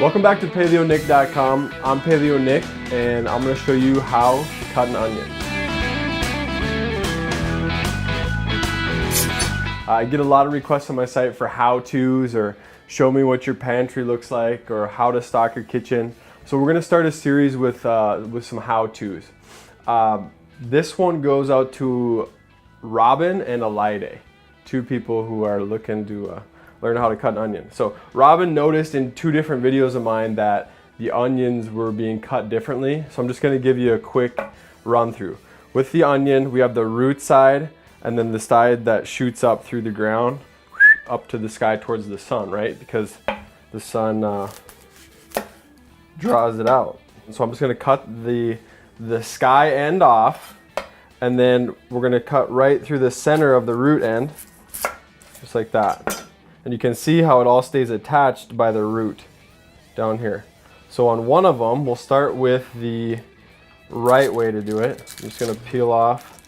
Welcome back to PaleoNick.com. I'm Paleo Nick, and I'm going to show you how to cut an onion. I get a lot of requests on my site for how-tos, or show me what your pantry looks like, or how to stock your kitchen. So we're going to start a series with some how-tos. This one goes out to Robin and Allium, two people who are looking to learn how to cut an onion. So Robin noticed in two different videos of mine that the onions were being cut differently. So I'm just going to give you a quick run through. With the onion, we have the root side and then the side that shoots up through the ground up to the sky towards the sun, right? Because the sun draws it out. So I'm just going to cut the sky end off, and then we're going to cut right through the center of the root end, just like that. And you can see how it all stays attached by the root down here. So on one of them, we'll start with the right way to do it. I'm just gonna peel off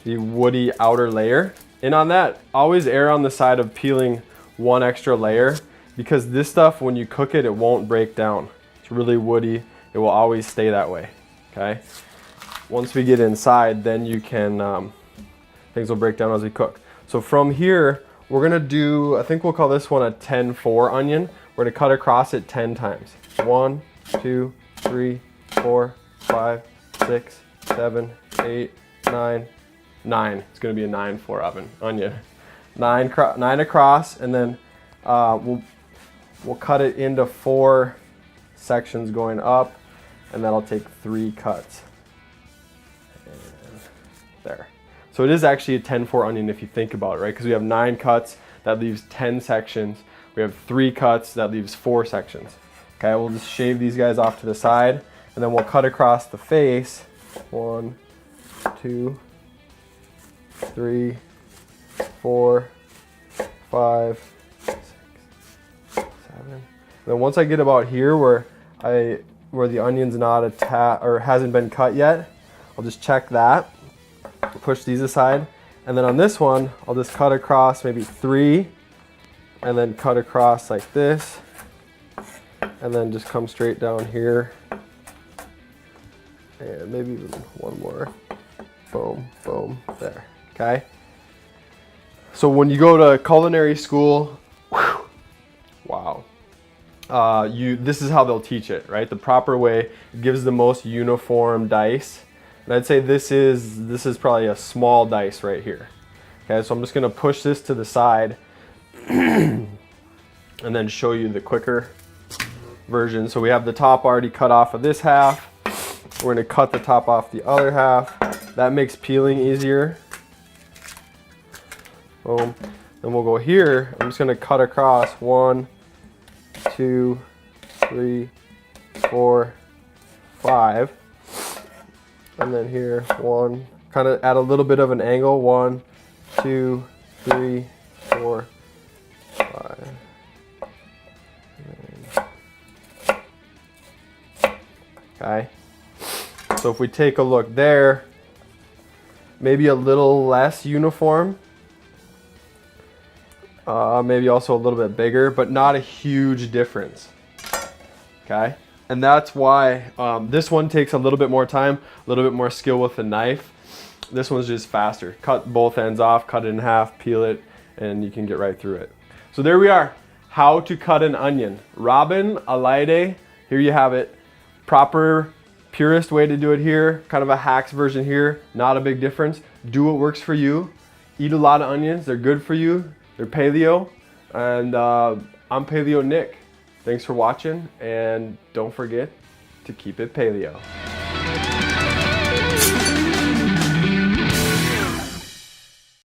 the woody outer layer. And on that, always err on the side of peeling one extra layer, because this stuff, when you cook it, it won't break down. It's really woody. It will always stay that way, okay? Once we get inside, then you can, things will break down as we cook. So from here, we're gonna do, I think we'll call this one a 10-4 onion. We're gonna cut across it 10 times. 1, 2, 3, 4, 5, 6, 7, 8, 9, 9. It's gonna be a 9-4 onion. 9 across, and then we'll cut it into 4 sections going up, and that'll take 3 cuts. And there. So it is actually a 10-4 onion if you think about it, right? Because we have 9 cuts, that leaves 10 sections. We have 3 cuts, that leaves 4 sections. Okay, we'll just shave these guys off to the side, and then we'll cut across the face. 1, 2, 3, 4, 5, 6, 7. And then once I get about here where the onion's not attached or hasn't been cut yet, I'll just check that. Push these aside, and then on this one I'll just cut across maybe 3, and then cut across like this, and then just come straight down here, and maybe even one more. Boom, boom, there. Okay, so when you go to culinary school, wow, this is how they'll teach it, right? The proper way. It gives the most uniform dice. And I'd say this is probably a small dice right here. Okay, so I'm just gonna push this to the side and then show you the quicker version. So we have the top already cut off of this half. We're gonna cut the top off the other half. That makes peeling easier. Boom. Then we'll go here. I'm just gonna cut across 1, 2, 3, 4, 5. And then here, 1, kind of at a little bit of an angle. 1, 2, 3, 4, 5. Okay. So if we take a look there, maybe a little less uniform. Maybe also a little bit bigger, but not a huge difference. Okay. And that's why this one takes a little bit more time, a little bit more skill with the knife. This one's just faster. Cut both ends off, cut it in half, peel it, and you can get right through it. So there we are, how to cut an onion. Robin, Allium, here you have it. Proper, purest way to do it here, kind of a hacks version here, not a big difference. Do what works for you. Eat a lot of onions, they're good for you. They're paleo, and I'm Paleo Nick. Thanks for watching, and don't forget to keep it paleo.